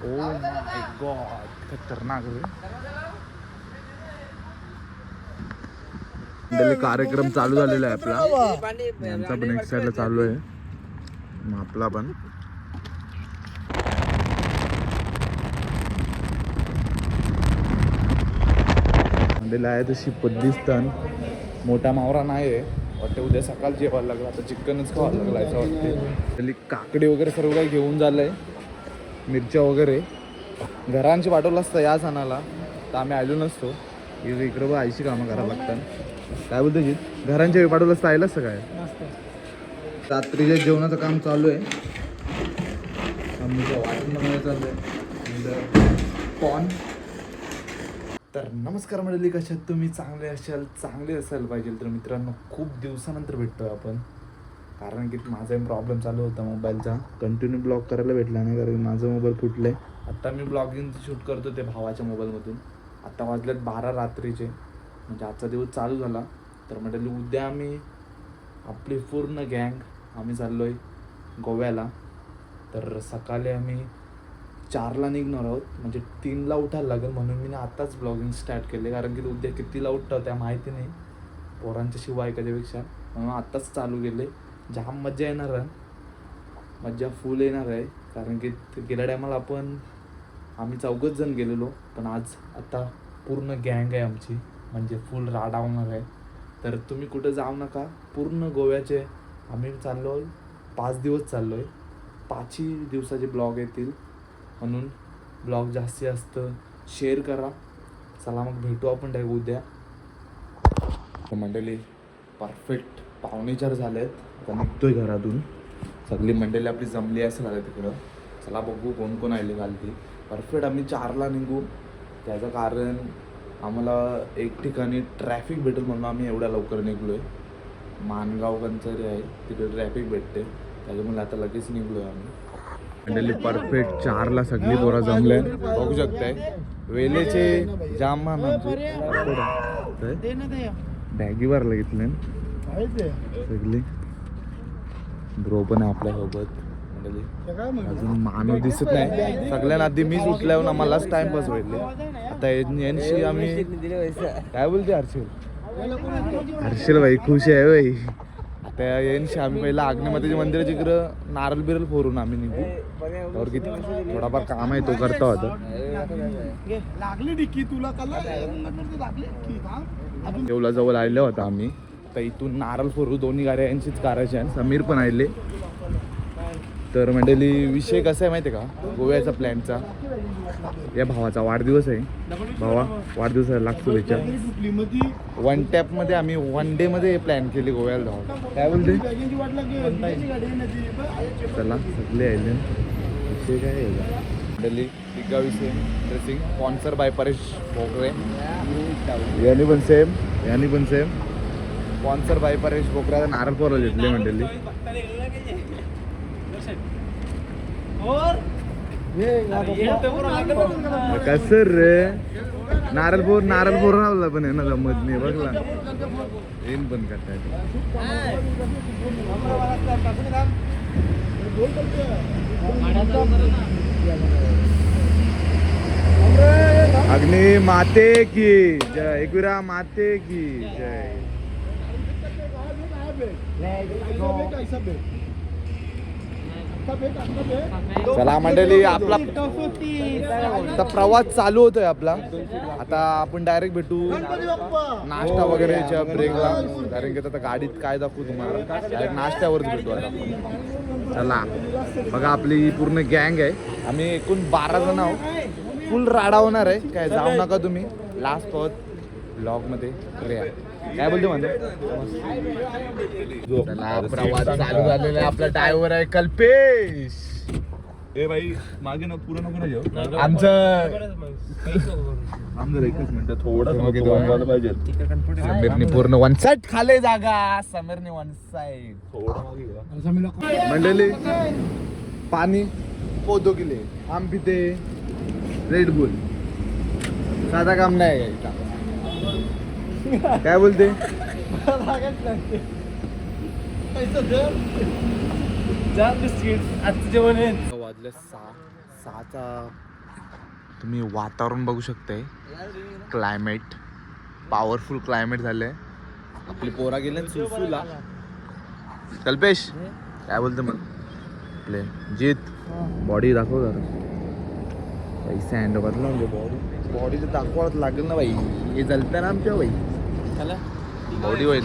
Oh my God, खतरनाक रे. कार्यक्रम चालू झालेला आहे आपला. यांचा पण एक साईडला चालू आहे, मग आपला पण. मंडळी आहे तशी पद्धिस्तान. मोठा मावरा नाही आहे वाटते. उद्या सकाळ जेवायला लागला, आता चिकनच खावायला लागला असं वाटते. काकडी वगैरे सर्व काही घेऊन झालंय, मिरच्या वगैरे. घरांची पाठवलं असतं या सणाला तर आम्ही आलो नसतो. इकडं बघ आईशी कामं करावं लागतात. काय बोलतो जी, घरांच्या पाठवलं असतं आलं असतं काय. रात्रीच्या जेवणाचं काम चालू आहे. आम्ही वाटून बनवायचं चालू आहे कॉर्न. तर नमस्कार मंडळी, कशात तुम्ही? चांगले असायला पाहिजे. तर मित्रांनो, खूप दिवसानंतर भेटतोय आपण, कारण की माझा प्रॉब्लेम चालू होता मोबाईलचा. कंटिन्यू ब्लॉग करायला भेटला नाही, कारण माझा मोबाईल फुटला आहे. आत्ता मी ब्लॉगिंग शूट करतो ते भावाच्या मोबाईलमधून. आत्ता वाजलेत 12 रात्रीचे, म्हणजे आजचा दिवस चालू झाला. तर मंडळी, उद्या आम्ही आपली पूर्ण गँग आम्ही चाललो आहे गोव्याला. तर सकाळी आम्ही 4ला निघणार आहोत, म्हणजे 3ला उठायला लागेल. म्हणून मी आत्ताच ब्लॉगिंग स्टार्ट केले, कारण की उद्या कितीला उठतं त्या माहिती नाही, पोरांच्या शिवाय ऐकायच्यापेक्षा. म्हणून आत्ताच चालू केले. जाम मजा येणार आहे, मजा फुल येणार आहे. कारण की गेल्या टायमाला आम्ही 4 जण गेलेलो, पण आज आता पूर्ण गँग आहे आमची, म्हणजे फुल राडा होणार आहे. तर तुम्ही कुठं जाऊ नका. पूर्ण गोव्याचे आम्ही चाललो आहे, 5 दिवस चाललो आहे. 5ही दिवसाचे ब्लॉग येतील, म्हणून ब्लॉग जास्त शेअर करा. चला मग भेटू आपण डायरेक्ट उद्या. मंडळी परफेक्ट 3:45 झालेत. आता निघतोय घरातून. सगळी मंडळी आपली जमली असेल आता तिकडं. चला बघू कोण कोण आले घालती. परफेक्ट आम्ही 4ला निघू. त्याचं कारण आम्हाला एक ठिकाणी ट्रॅफिक भेटेल, म्हणून आम्ही एवढ्या लवकर निघलो आहे. माणगाव कंचरी आहे, तिकडे ट्रॅफिक भेटते, त्याच्यामुळे आता लगेच निघलो आहे आम्ही. मंडळी परफेक्ट 4ला सगळी पोरं जमले, बघू शकताय. वेलेचे जाम बॅगीवर घेतले सगळी. ब्रो पण आहे आपल्यासोबत. अजून माणूस दिसत नाही. सगळ्यांना आधी मीच उठल्यावर मलाच टाइमपास व्हायले. आता यांशी आम्ही काय बोलते, हर्षल भाई खुश आहे भाई. आता यांशी आम्ही पहिला आग्नेमातेच्या मंदिराच्या इकडं नारळ बिरल फोरून आम्ही निघू. त्यावर किती थोडाफार काम आहे, तो करता होता. देवला जवळ आले होता आम्ही. तर इथून नारळ फोरू. दोन्ही गाड्या यांचीच करायच्या आहे. समीर पण आले. तर मंडळी विषय कसा आहे माहिती आहे का, गोव्याचा प्लॅनचा. या भावाचा वाढदिवस आहे. भावा वाढदिवसाला लागतो त्याच्या. वन टॅपमध्ये आम्ही 1 डेमध्ये प्लॅन केली गोव्याला जाऊ. काय बोलते? चला सगळे आले. विषय काय आहे मंडळी, दिग्गा विषय dressing sponsor by Paresh Bokre. यांनी पण same sponsor by Paresh Bokre. नारळ पोरं घेतले मंडळी. कसर रे, नारळ पोर रावला पण आहे ना, जमत नाही बघला. येईन पण करताय अग्नि माते की जय, एकविरा माते की जय. चला मंडळी, आपला प्रवास चालू होतोय आपला. आता आपण डायरेक्ट भेटू नाश्ता वगैरेच्या ब्रेकला, कारण की आता गाडीत काय दाखवू तुम्हाला, डायरेक्ट नाश्त्यावरच भेटू आता. चला बघा, आपली पूर्ण गँग आहे. आम्ही एकूण 12 जण आहोत. फुल राडा होणार आहे. काय जाऊ नका तुम्ही, लास्ट पॉत ब्लॉग मध्ये करूया. काय बोलतो म्हणतो, प्रवास चालू झालेला आहे. आपला ड्रायव्हर आहे कल्पेश. ए भाई मागे ना पुढं नको ना घेऊ. आमचं एकच मिनिट थोडं पाहिजे. समीरने पूर्ण 1 साइड खाले जागा. समीरने 1 साइड. मंडळी पाणी पोतो केले, आम पिते रेड बुल. साधा काम नाही आहे. काय बोलते? वाजले 6चा तुम्ही वातावरण बघू शकताय. क्लायमेट पॉवरफुल क्लायमेट झालंय. आपली पोरा गेले सुसूला. कल्पेश काय बोलतो मग आपले जीत बॉडी दाखव जरा. बाई सँड बदला म्हणजे बॉडी तर दाखवाच लागेल ना बाई. हे जलतं ना आमच्या बाई बॉडी होईल.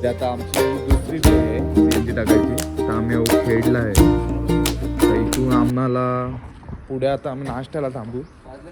आता आमची दुसरी डे आहे सीएनजी टाकायची. तर आम्ही खेडला आहे. तर इथून आम्हाला पुढे आता आम्ही नाश्त्याला थांबू.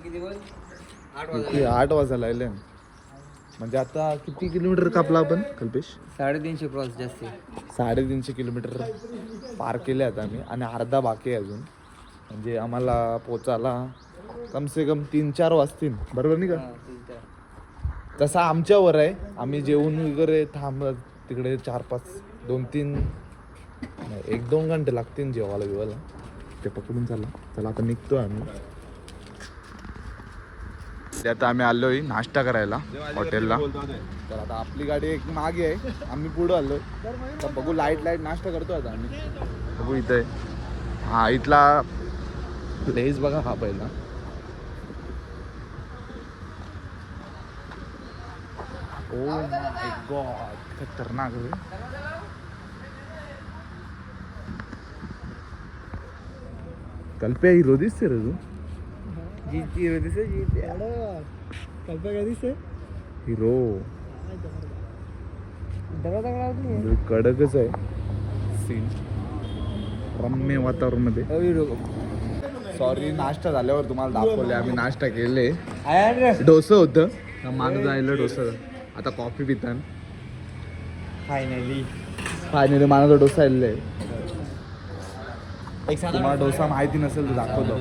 किती 8 वाजायला आले. म्हणजे आता किती किलोमीटर कापला आपण कल्पेश? 350 क्रॉस जास्त. 350 किलोमीटर पार केले आता आम्ही आणि अर्धा बाकी आहे अजून. म्हणजे आम्हाला पोचायला कमसे कम 3-4 वाजतील. बरोबर नाही का? तसा आमच्यावर आहे. आम्ही जेवण वगैरे तिकडे 4-5 2-3 1-2 घंटे लागतील जेवायला बिवायला. ते पकडून चला आता निघतो आम्ही. ते आता आम्ही आलोय नाश्ता करायला हॉटेलला. तर आता आपली गाडी एक मागे आहे. आम्ही पुढं आलो. तर बघू लाईट नाश्ता करतो आता आम्ही. बघू इथे हा इथला प्लेस बघा हा पहिला. ओ माय गॉड खतरनाक रे. कल्प्या हिरो दिसते रे तू. हिरो दिसते कल्प्या काय दिसते हिरो दगड कडकच आहे सीन. रम्य वातावरण मध्ये. सॉरी नाश्ता झाल्यावर तुम्हाला दाखवले. आम्ही नाश्ता केले. डोसं होतं माणूस जायला डोसं. आता कॉफी पितान. फायनली मानाचा डोसा आलेला आहे. तुम्हाला डोसा माहिती नसेल तर दाखवतो.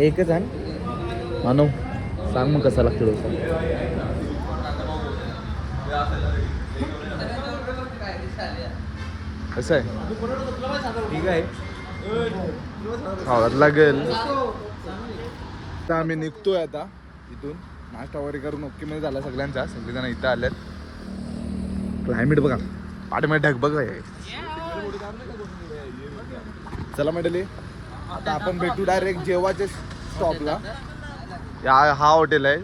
एकच आहे मानव सांग मग कसा लागतो डोसा. कसं आहे? ठीक आहे. खावं लागेल. तर आम्ही निघतोय आता इथून. नाश्ता वगैरे करून ओके मध्ये झाला सगळ्यांचा. सगळेजण इथं आलेत. क्लायमेट बघा पाठीमध्ये ढग बघा. चला मंडळी आता आपण भेटू डायरेक्ट जेवाच्या स्टॉपला. हा हॉटेल आहे.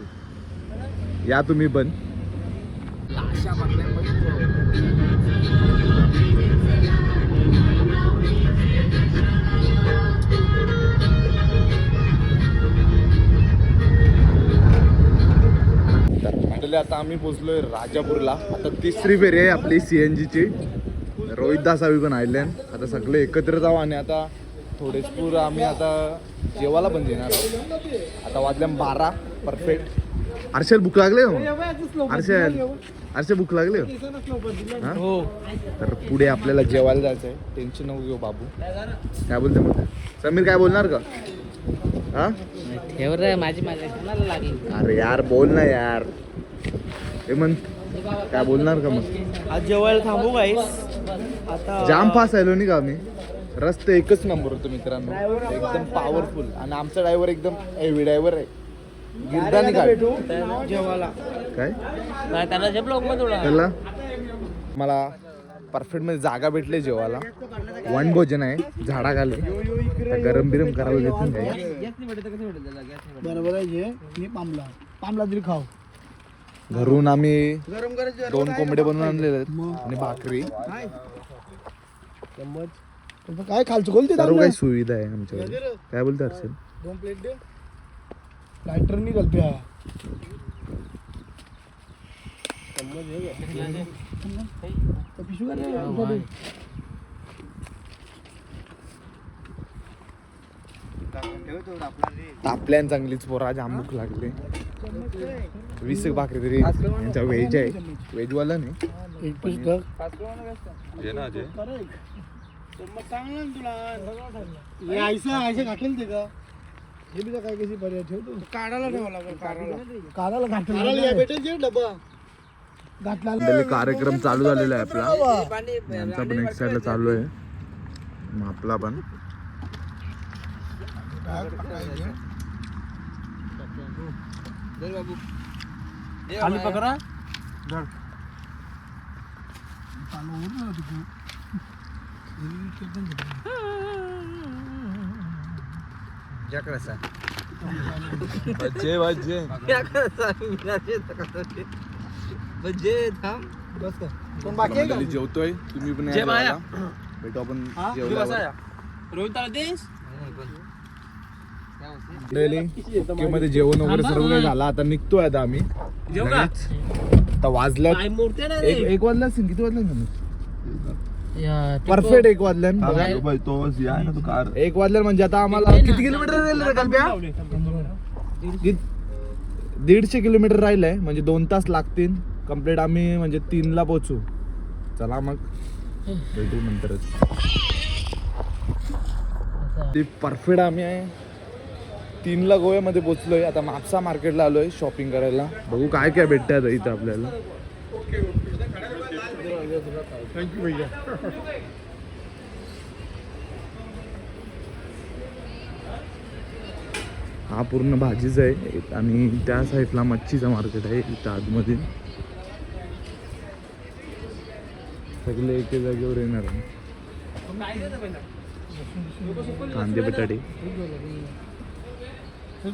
या तुम्ही पण. आता आम्ही पोचलोय राजापूरला. आता तिसरी फेरी आहे आपली सीएनजीची. रोहित दासावी पण आले. आता सगळे एकत्र जाऊ आणि आता थोडेच आम्ही आता जेवायला पण देणार आहोत. आता वाजल्या 12 परफेक्ट. हर्षल भूक लागले हो? हर्षल भूक लागले हो? तर पुढे आपल्याला जेवायला जायचं आहे. टेन्शन नको घेऊ बाबू. काय बोलते मग समीर? काय बोलणार का? हा माझी लागली. अरे यार बोल ना यार. हे म्हण काय बोलणार का मग? आज जेवायला थांबू गाईस. आता जाम फास्ट आलो नाही का आम्ही. रस्ते एकच नंबर होतो मित्रांनो. एकदम पॉवरफुल. आणि आमचा ड्रायव्हर एकदम हेवी ड्रायव्हर आहे. गिरदानी भेटू जेवायला काय त्याला ब्लॉग मध्ये त्याला मला परफेक्ट मध्ये जागा भेटले जेवायला. वन भोजन आहे झाडाखाली. गरम बिरम करायला देत नाही. बरोबर आहे. मी पामला तरी खाऊ. घरून आम्ही 2 कोंबडे बनवून आणलेले आहेत आणि भाकरी. काय खालचं बोलते सर्व काही सुविधा आहे आमच्याकडे. काय बोलते हर्षल? 2 प्लेट दे. लायटर निघाल प्या. तापल्यान चांगलीच पोर आज आंबूक लागले 20 भाकरी तरी यांचा व्हेज आहे व्हेजवाला नाही एक पीस धर. जे ना अजय चांगलं तुला हे आयसे घातलेलं ते का हे बी काय कशी पर्याय ठेवतो काढायला ठेवा लागेल काढायला घातलेला भेटेल जे डबा घातला मंडळी, कार्यक्रम चालू झालेला आहे आपला यांचा पण एक साईडला चालू आहे मग आपला पण खाली पकडा बच्चे बच्चे कोण बाकी आहे का? मंडळी, जेवतोय तुम्ही पण या जेवायला. भेटू आपण जेवल्यावर. मंडळी, मध्ये जेवण वगैरे सर्व काही झालं आता निघतोय आता आम्ही लगेच. आता वाजलं एक वाजला असेल किती वाजलं परफेक्ट 1 वाजल्यान बघा. भाई तो या ना तो कार 1 वाजल्यान म्हणजे आता आम्हाला किती किलोमीटर राहिलं रे कल्प्या? 150 किलोमीटर राहिलंय म्हणजे 2 तास लागतील कम्प्लीट आम्ही म्हणजे 3ला पोहोचू. चला मग भेटू नंतरच. ते परफेक्ट आम्ही आहे 3ला गोव्यामध्ये पोहोचलोय. आता म्हापसा मार्केटला आलोय शॉपिंग करायला. बघू काय काय भेटतंय आता इथं आपल्याला. थँक्यू भैया. हा पूर्ण भाजीचा आहे आणि त्या साईडला मच्छीचं मार्केट आहे इथं आतमध्ये. सगळे एके जागेवर येणार आहे. कांदे बटाटे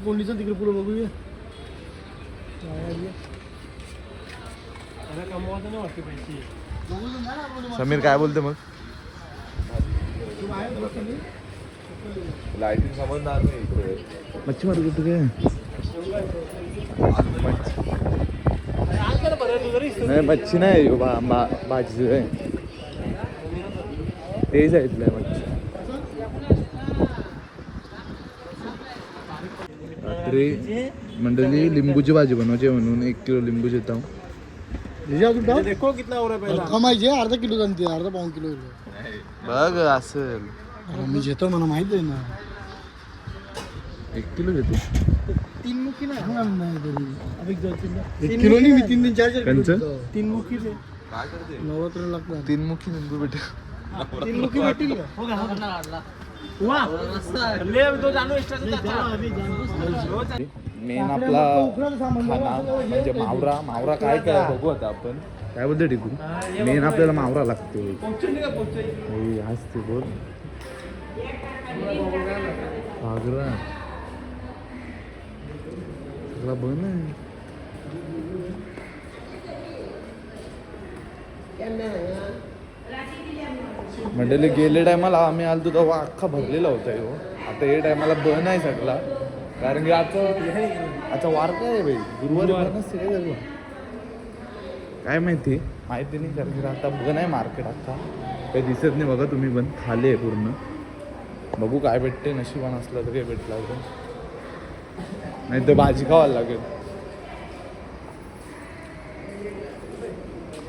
कोणीचं तिकडे पुढे बघूया. समीर काय बोलते मग? लाईटिंग समजणार नाही इकडे मच्छी मार्केट काय नाही मच्छी नाही भाजी आहे तेच आहे इथलं मच्छी. रात्री मंडळी लिंबूची भाजी बनवायची म्हणून 1 किलो लिंबू घेतो. कमायचे अर्धा किलो आणते अर्धा पाऊण किलो. बघ असेल मी घेतो मला माहित आहे ना. 1 किलो घेतो 3 मुखी नाही 1 किलो नाही मी 3-4 कंचं? 3 मुखी काय करते 90 लागतात. 3 मुखी लिंबू भेटेल. 3 मुखी भेटतील का? मेन आपला खाना म्हणजे मावरा काय काय बघू आता आपण काय बोलतो टिकू. मेन आपल्याला मावरा लागतो. असते बोल घागरा सगळा बन आहे. मंडळी गेले टायमाला आम्ही आलतो तेव्हा अख्खा भरलेला होता ह्यो. आता हे टायमाला बन आहे सगळा कारण की आता वार काय आहे भाई गुरुवारी बन असते काय झालं काय माहिती नाही कारण की आता बन आहे मार्केट अख्खा काही दिसत नाही बघा तुम्ही पण खाली आहे पूर्ण. बघू काय भेटते नशिबान असलं तर काही भेटला तर नाही तर भाजी खावायला लागेल.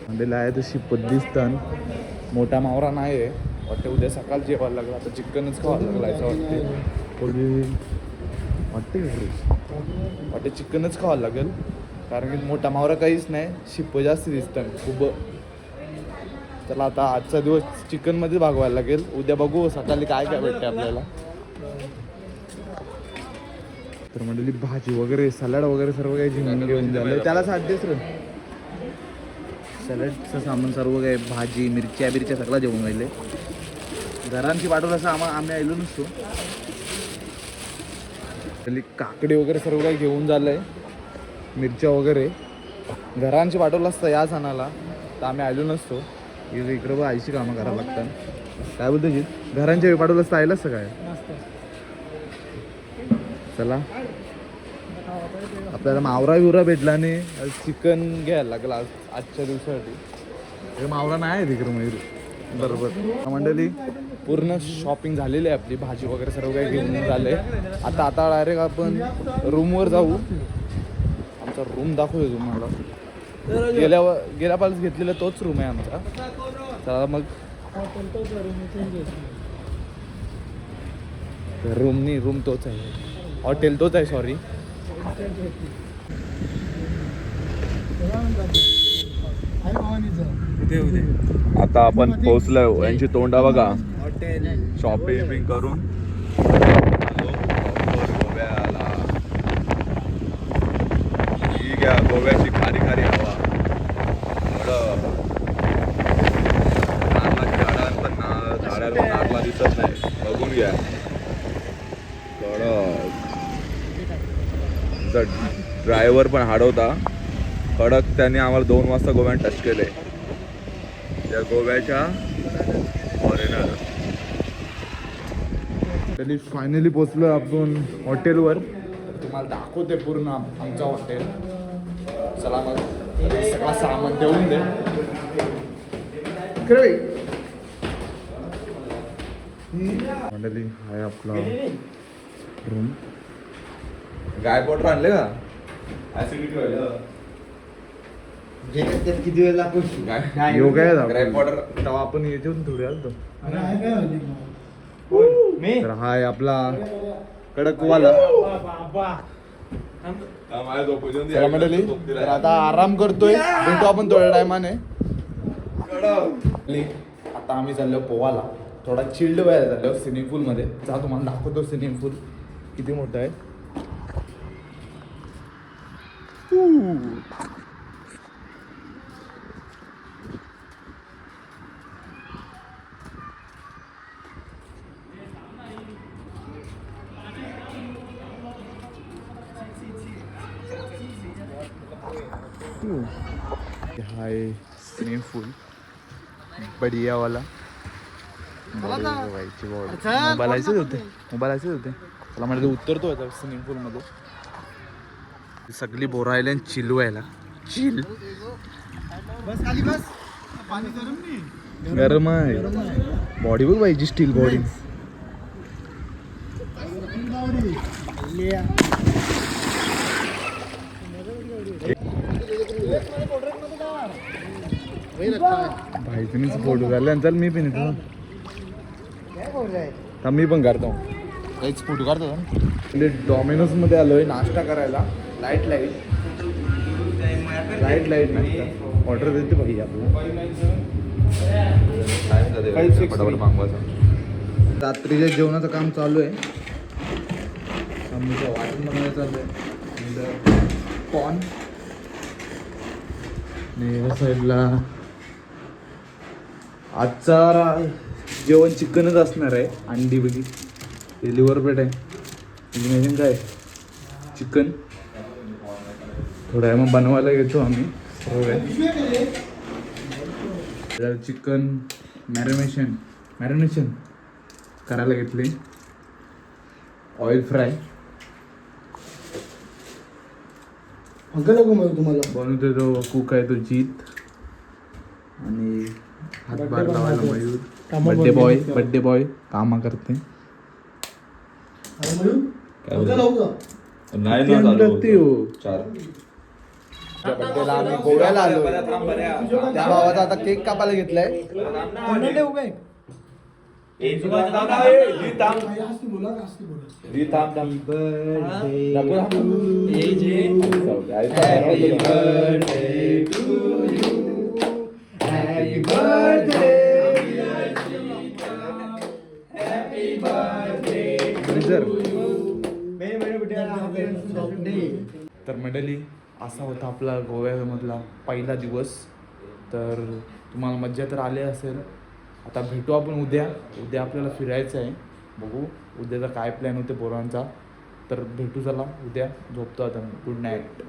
मंडळी आहे तशी पद्धिस्तान मोठा मावरा नाही आहे वाटतं. उद्या सकाळ जेवायला लागला आता चिकनच खावायला लागला असं वाटते चिकनच खावायला लागेल कारण की मोठा मावरा काहीच नाही. शिप्प जास्त दिसतात खूप. चला आता आजचा दिवस चिकनमध्ये भागवायला लागेल. उद्या बघू सकाळी काय काय भेटते आपल्याला. तर मंडळी भाजी वगैरे सलाड वगैरे सर्व काही घेऊन झालं त्याला 7 दिवस रे. सॅलडचं सामान सर्व काही भाजी मिरच्या सगळं जेवून राहिले. घरांची पाठवलं असं आम्ही आलो नसतो. काकडे वगैरे सर्व काही घेऊन झालंय मिरच्या वगैरे घरांची पाठवलं असतं या सणाला तर आम्ही आलो नसतो. इकडं आईची कामं करावं लागतात. काय बोलतो जी घरांच्या पाठवलं असतं आयलं असतं काय. चला आपल्याला मावरा बिवरा भेटला नाही चिकन घ्यायला लागला आजच्या दिवसासाठी. हे मावरा नाही आहे तिकडे मयूर बरोबर. मंडळी पूर्ण शॉपिंग झालेली आहे आपली, भाजी वगैरे सर्व काही घेऊन झालं आहे. आता डायरेक्ट आपण रूमवर जाऊ. आमचा रूम दाखवतो तुम्हाला. गेल्या पाळीस घेतलेला तोच रूम आहे आमचा. चला मग रूम तोच आहे, हॉटेल तोच आहे, सॉरी. आता आपण पोहोचलोय. यांची तोंडा बघा. शॉपिंग करून गोव्याला. ठीक आहे, गोव्याची खारी खारी हवा. नारळाची झाडं पण झाडाला नारळा दिसत नाही, बघून घ्या. ड्रायव्हर पण हाडवता कडक. त्याने आम्हाला 2 वाजता गोव्यात टच केले. त्या गोव्याच्या फॉरेनर. तरी फायनली पोचलो आपण हॉटेलवर. तुम्हाला दाखवते पूर्ण आमचं हॉटेल. चला मग सगळा सामान देऊन दे. फायनली आहे आपला रूम. गाय पॉटर आणले का? किती वेळ लागतो? योगा गाय पॉटर. तेव्हा आपण येतो थोडी आलतो. तर हा आहे आपला कडकवाला. चला मंडळी, तर आता आराम करतोय. भेटू आपण थोड्या टायमाने. आता आम्ही चाललो पोवाला. थोडा चिल्ड व्हायला चाललो स्विमिंग पूल मध्ये. जा तुम्हाला दाखवतो स्विमिंग पूल किती मोठं आहे. हाय स्विमिंग पूल बढिया वाला. मोबाईलचेच होते. चला म्हणजे उतरतो स्विमिंग पूल मध्ये. सगळी बोरा आयलँड चिल व्हायला. चिल बस खाली बस. पाणी गरम नाही. गरम आहे. बॉडी बघ पाहिजे, स्टील बॉडी. भाईच फोटो काढले. चल मी पण येतो. मी पण काढतो. काहीच फोटो काढतो. डॉमिनोज मध्ये आलोय नाश्ता करायला. लाईट नाश्ता ऑर्डर देते भाई आपल्याला. रात्रीच्या जेवणाचं काम चालू आहे. आमचं वाटण बनवायचं चालू आहे. कॉर्न आणि या साईडला आजचा जेवण चिकनच असणार आहे. अंडी बघी, लिव्हर प्लेट आहे. इमॅजिन काय चिकन. थोडा मग बनवायला घेतो आम्ही. चिकन मॅरिनेशन करायला घेतले. ऑइल फ्राय तुम्हाला बनवतो. तो कुक आहे तो जीत. आणि हातभार लावायला मयूर. बड्डे बॉय कामा करते. नाही बड्डेला आम्ही गोव्याला आलो. त्या भावाचा आता केक कापायला घेतलाय. तर मंडळी, असा होता आपला गोव्यामधला पहिला दिवस. तर तुम्हाला मज्जा तर आली असेल. आता भेटू आपण उद्या आपल्याला फिरायचं आहे. बघू उद्याचा काय प्लॅन होते पोरांचा. तर भेटू. चला उद्या. झोपतो आता. Good night.